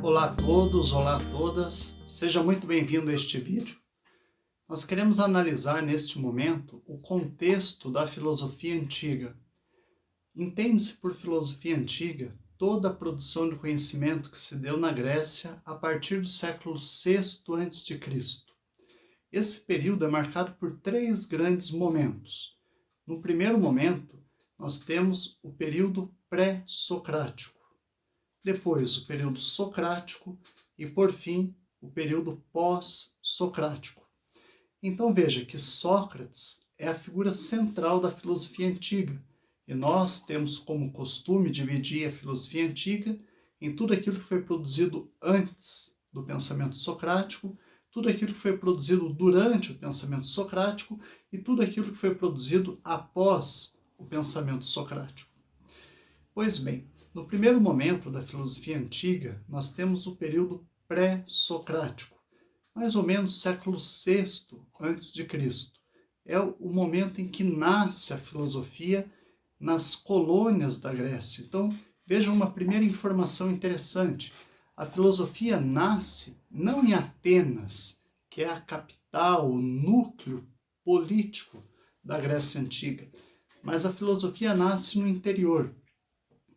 Olá a todos, olá a todas, seja muito bem-vindo a este vídeo. Nós queremos analisar neste momento o contexto da filosofia antiga. Entende-se por filosofia antiga toda a produção de conhecimento que se deu na Grécia a partir do século VI a.C. Esse período é marcado por três grandes momentos. No primeiro momento, nós temos o período pré-socrático. Depois, o período socrático e, por fim, o período pós-socrático. Então, veja que Sócrates é a figura central da filosofia antiga, e nós temos como costume dividir a filosofia antiga em tudo aquilo que foi produzido antes do pensamento socrático, tudo aquilo que foi produzido durante o pensamento socrático e tudo aquilo que foi produzido após o pensamento socrático. Pois bem, no primeiro momento da filosofia antiga, nós temos o período pré-socrático, mais ou menos século VI a.C. É o momento em que nasce a filosofia nas colônias da Grécia. Então, vejam uma primeira informação interessante. A filosofia nasce não em Atenas, que é a capital, o núcleo político da Grécia Antiga, mas a filosofia nasce no interior,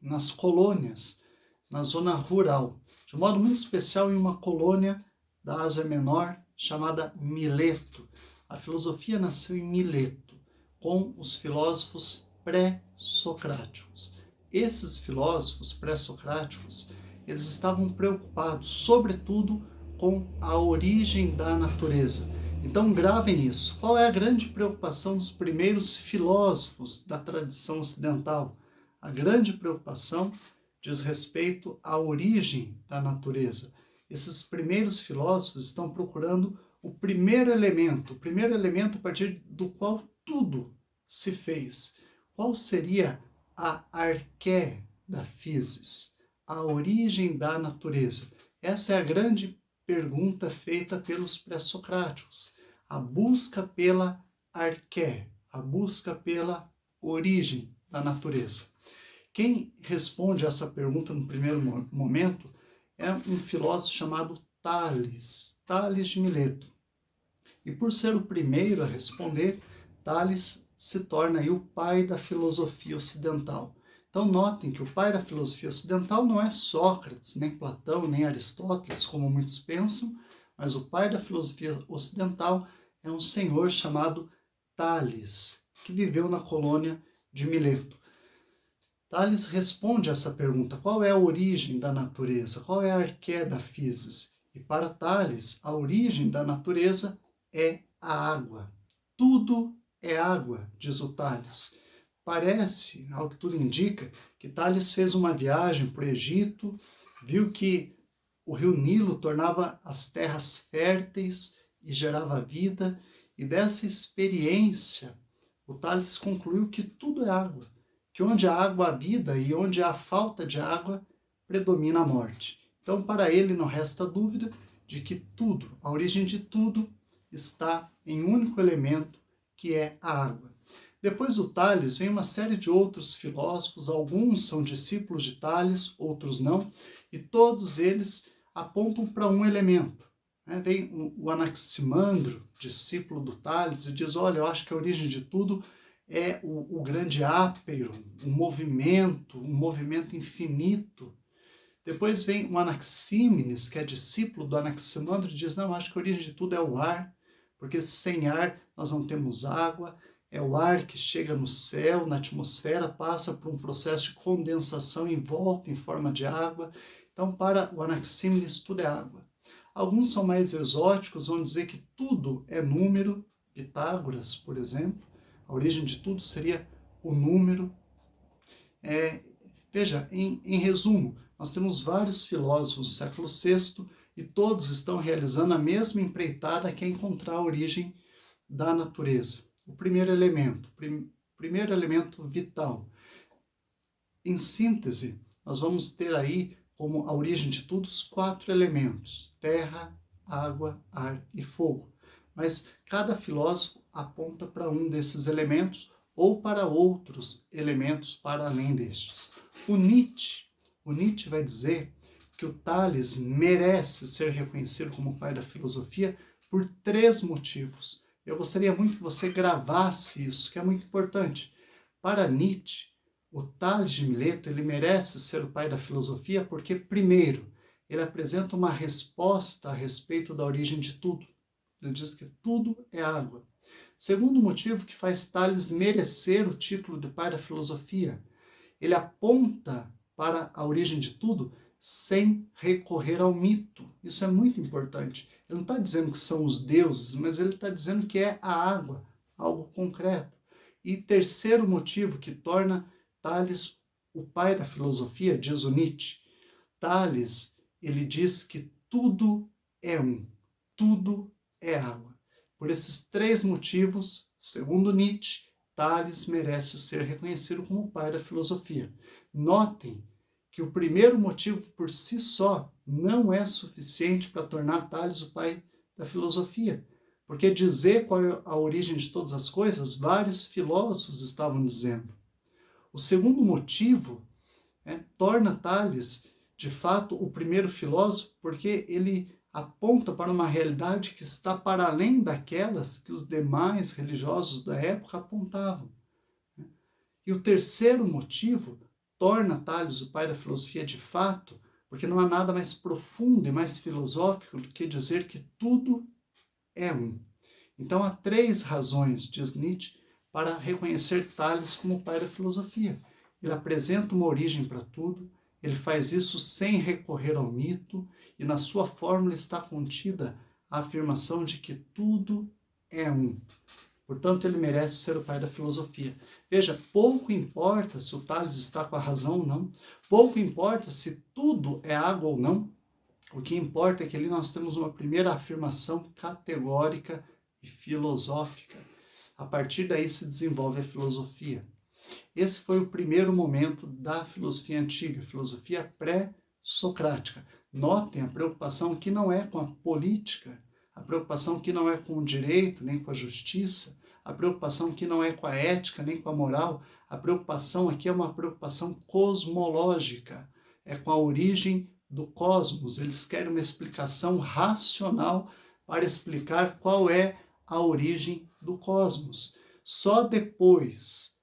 nas colônias, na zona rural, de modo muito especial em uma colônia da Ásia Menor chamada Mileto. A filosofia nasceu em Mileto, com os filósofos pré-socráticos. Esses filósofos pré-socráticos, eles estavam preocupados, sobretudo, com a origem da natureza. Então, gravem isso. Qual é a grande preocupação dos primeiros filósofos da tradição ocidental? A grande preocupação diz respeito à origem da natureza. Esses primeiros filósofos estão procurando o primeiro elemento a partir do qual tudo se fez. Qual seria a arqué da physis, a origem da natureza? Essa é a grande pergunta feita pelos pré-socráticos. A busca pela arqué, a busca pela origem da natureza. Quem responde essa pergunta no primeiro momento é um filósofo chamado Tales, Tales de Mileto. E por ser o primeiro a responder, Tales se torna aí o pai da filosofia ocidental. Então notem que o pai da filosofia ocidental não é Sócrates, nem Platão, nem Aristóteles, como muitos pensam, mas o pai da filosofia ocidental é um senhor chamado Tales, que viveu na colônia de Mileto. Tales responde a essa pergunta: qual é a origem da natureza? Qual é a arqué da physis? E para Tales, a origem da natureza é a água. Tudo é água, diz o Tales. Parece, ao que tudo indica, que Tales fez uma viagem para o Egito, viu que o rio Nilo tornava as terras férteis e gerava vida, e dessa experiência o Tales concluiu que tudo é água, que onde há água há vida e onde há falta de água predomina a morte. Então, para ele não resta dúvida de que tudo, a origem de tudo, está em um único elemento, que é a água. Depois do Tales vem uma série de outros filósofos, alguns são discípulos de Tales, outros não, e todos eles apontam para um elemento. Vem o Anaximandro, discípulo do Tales, e diz: olha, eu acho que a origem de tudo é o grande ápero, um movimento infinito. Depois vem o Anaxímenes, que é discípulo do Anaximandro, e diz: não, acho que a origem de tudo é o ar, porque sem ar nós não temos água, é o ar que chega no céu, na atmosfera, passa por um processo de condensação e volta em forma de água. Então, para o Anaxímenes, tudo é água. Alguns são mais exóticos, vão dizer que tudo é número, Pitágoras, por exemplo. A origem de tudo seria o número. Veja, em resumo, nós temos vários filósofos do século VI e todos estão realizando a mesma empreitada, que é encontrar a origem da natureza. O primeiro elemento vital. Em síntese, nós vamos ter aí como a origem de tudo os 4 elementos: terra, água, ar e fogo. Mas cada filósofo aponta para um desses elementos ou para outros elementos para além destes. O Nietzsche vai dizer que o Tales merece ser reconhecido como o pai da filosofia por 3 motivos. Eu gostaria muito que você gravasse isso, que é muito importante. Para Nietzsche, o Tales de Mileto ele merece ser o pai da filosofia porque, primeiro, ele apresenta uma resposta a respeito da origem de tudo. Ele diz que tudo é água. Segundo motivo que faz Tales merecer o título de pai da filosofia, ele aponta para a origem de tudo sem recorrer ao mito. Isso é muito importante. Ele não está dizendo que são os deuses, mas ele está dizendo que é a água, algo concreto. E terceiro motivo que torna Tales o pai da filosofia, diz o Nietzsche. Tales, ele diz que tudo é um, tudo é água. Por esses 3 motivos, segundo Nietzsche, Tales merece ser reconhecido como o pai da filosofia. Notem que o primeiro motivo por si só não é suficiente para tornar Tales o pai da filosofia, porque dizer qual é a origem de todas as coisas, vários filósofos estavam dizendo. O segundo motivo torna Tales, de fato, o primeiro filósofo, porque ele aponta para uma realidade que está para além daquelas que os demais religiosos da época apontavam. E o terceiro motivo torna Tales o pai da filosofia de fato, porque não há nada mais profundo e mais filosófico do que dizer que tudo é um. Então há 3 razões, diz Nietzsche, para reconhecer Tales como o pai da filosofia. Ele apresenta uma origem para tudo, ele faz isso sem recorrer ao mito, e na sua fórmula está contida a afirmação de que tudo é um. Portanto, ele merece ser o pai da filosofia. Veja, pouco importa se o Tales está com a razão ou não, pouco importa se tudo é água ou não, o que importa é que ali nós temos uma primeira afirmação categórica e filosófica. A partir daí se desenvolve a filosofia. Esse foi o primeiro momento da filosofia antiga, filosofia pré-socrática. Notem a preocupação que não é com a política, a preocupação que não é com o direito, nem com a justiça, a preocupação que não é com a ética, nem com a moral. A preocupação aqui é uma preocupação cosmológica, é com a origem do cosmos. Eles querem uma explicação racional para explicar qual é a origem do cosmos. Só depois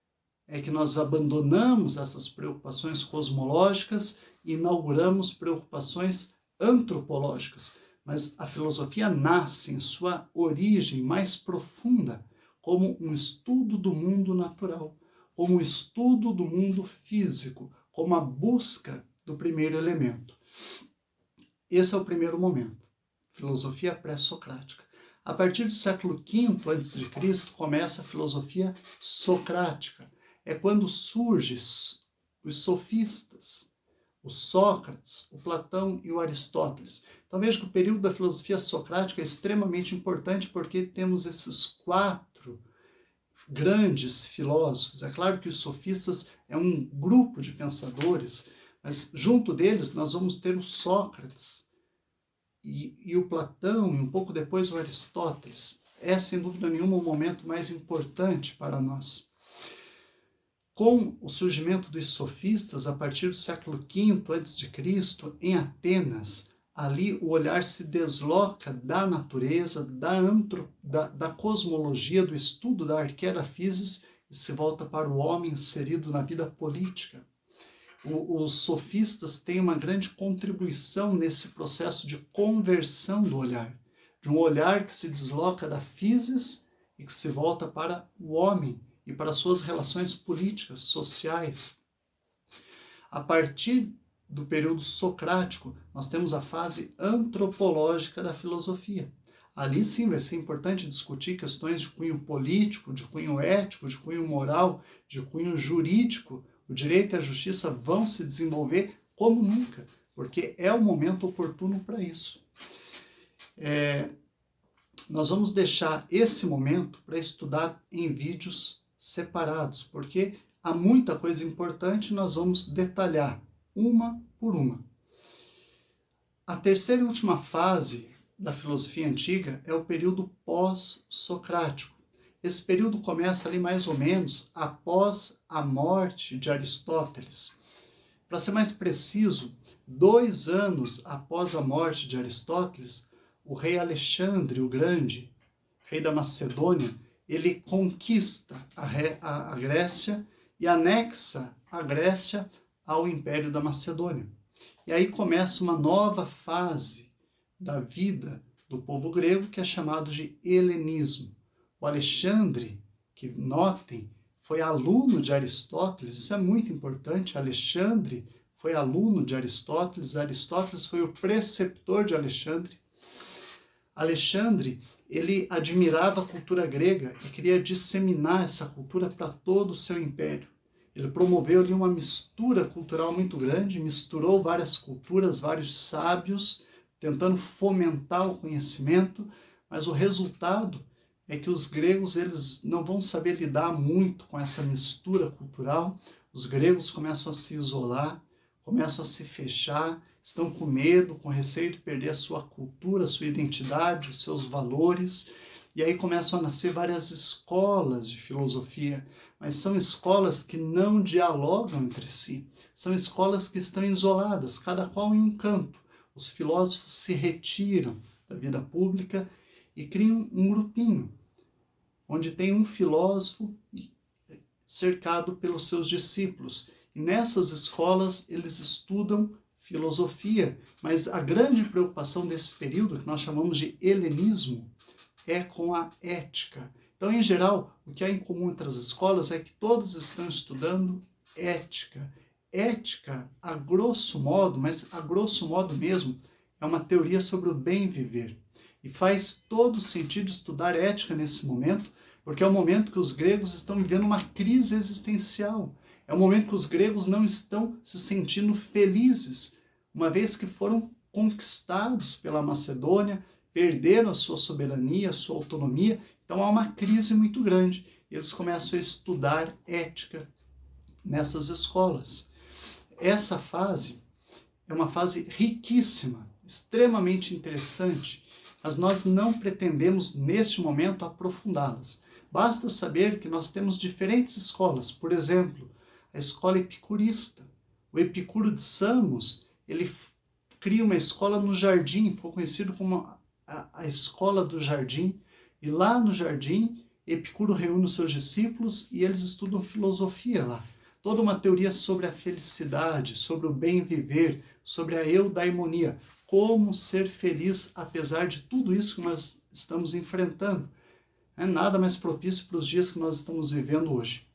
é que nós abandonamos essas preocupações cosmológicas e inauguramos preocupações antropológicas. Mas a filosofia nasce em sua origem mais profunda como um estudo do mundo natural, como um estudo do mundo físico, como a busca do primeiro elemento. Esse é o primeiro momento, filosofia pré-socrática. A partir do século V a.C., começa a filosofia socrática. É quando surgem os sofistas, o Sócrates, o Platão e o Aristóteles. Então veja que o período da filosofia socrática é extremamente importante porque temos esses 4 grandes filósofos. É claro que os sofistas é um grupo de pensadores, mas junto deles nós vamos ter o Sócrates e o Platão e um pouco depois o Aristóteles. É sem dúvida nenhuma o momento mais importante para nós. Com o surgimento dos sofistas, a partir do século V a.C., em Atenas, ali o olhar se desloca da natureza, da cosmologia, do estudo da arquera physis e se volta para o homem inserido na vida política. Os sofistas têm uma grande contribuição nesse processo de conversão do olhar, de um olhar que se desloca da physis e que se volta para o homem e para suas relações políticas, sociais. A partir do período socrático, nós temos a fase antropológica da filosofia. Ali sim vai ser importante discutir questões de cunho político, de cunho ético, de cunho moral, de cunho jurídico. O direito e a justiça vão se desenvolver como nunca, porque é o momento oportuno para isso. Nós vamos deixar esse momento para estudar em vídeos separados, porque há muita coisa importante, nós vamos detalhar uma por uma. A terceira e última fase da filosofia antiga é o período pós-socrático. Esse período começa ali mais ou menos após a morte de Aristóteles. Para ser mais preciso, 2 anos após a morte de Aristóteles, o rei Alexandre o Grande, rei da Macedônia, ele conquista a Grécia e anexa a Grécia ao Império da Macedônia. E aí começa uma nova fase da vida do povo grego, que é chamado de helenismo. O Alexandre, que notem, foi aluno de Aristóteles, isso é muito importante. Alexandre foi aluno de Aristóteles, Aristóteles foi o preceptor de Alexandre. Alexandre, ele admirava a cultura grega e queria disseminar essa cultura para todo o seu império. Ele promoveu ali uma mistura cultural muito grande, misturou várias culturas, vários sábios, tentando fomentar o conhecimento, mas o resultado é que os gregos eles não vão saber lidar muito com essa mistura cultural. Os gregos começam a se isolar, começam a se fechar, estão com medo, com receio de perder a sua cultura, a sua identidade, os seus valores. E aí começam a nascer várias escolas de filosofia, mas são escolas que não dialogam entre si. São escolas que estão isoladas, cada qual em um canto. Os filósofos se retiram da vida pública e criam um grupinho, onde tem um filósofo cercado pelos seus discípulos. E nessas escolas eles estudam filosofia, mas a grande preocupação desse período, que nós chamamos de helenismo, é com a ética. Então, em geral, o que há em comum entre as escolas é que todos estão estudando ética. Ética, a grosso modo, mas a grosso modo mesmo, é uma teoria sobre o bem viver. E faz todo sentido estudar ética nesse momento, porque é o momento que os gregos estão vivendo uma crise existencial. É o momento que os gregos não estão se sentindo felizes, uma vez que foram conquistados pela Macedônia, perderam a sua soberania, a sua autonomia. Então há uma crise muito grande. Eles começam a estudar ética nessas escolas. Essa fase é uma fase riquíssima, extremamente interessante, mas nós não pretendemos, neste momento, aprofundá-las. Basta saber que nós temos diferentes escolas. Por exemplo, a escola epicurista. O Epicuro de Samos, ele cria uma escola no jardim, ficou conhecido como a escola do jardim. E lá no jardim, Epicuro reúne os seus discípulos e eles estudam filosofia lá. Toda uma teoria sobre a felicidade, sobre o bem viver, sobre a eudaimonia. Como ser feliz apesar de tudo isso que nós estamos enfrentando. É nada mais propício para os dias que nós estamos vivendo hoje.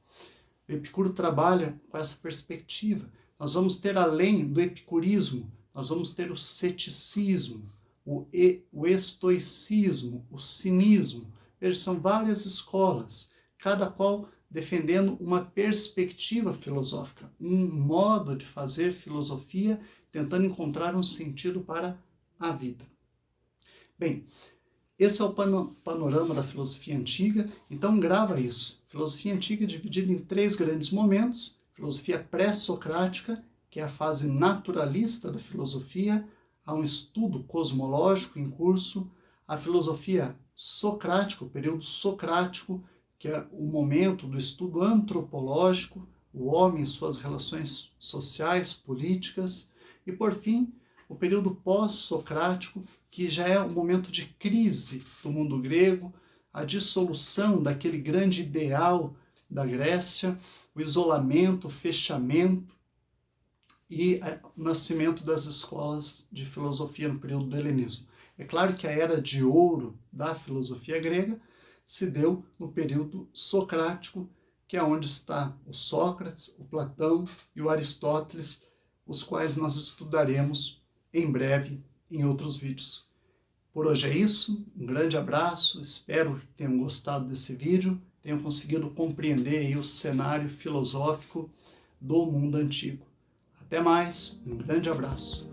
O Epicuro trabalha com essa perspectiva. Nós vamos ter, além do epicurismo, nós vamos ter o ceticismo, o estoicismo, o cinismo. Veja, são várias escolas, cada qual defendendo uma perspectiva filosófica, um modo de fazer filosofia, tentando encontrar um sentido para a vida. Bem, esse é o panorama da filosofia antiga, então grava isso. Filosofia antiga é dividida em 3 grandes momentos: filosofia pré-socrática, que é a fase naturalista da filosofia, há um estudo cosmológico em curso; a filosofia socrática, o período socrático, que é o momento do estudo antropológico, o homem e suas relações sociais, políticas; e, por fim, o período pós-socrático, que já é um momento de crise do mundo grego, a dissolução daquele grande ideal da Grécia, o isolamento, o fechamento e o nascimento das escolas de filosofia no período do helenismo. É claro que a era de ouro da filosofia grega se deu no período socrático, que é onde está o Sócrates, o Platão e o Aristóteles, os quais nós estudaremos em breve em outros vídeos. Por hoje é isso, um grande abraço, espero que tenham gostado desse vídeo, tenham conseguido compreender aí o cenário filosófico do mundo antigo. Até mais, um grande abraço.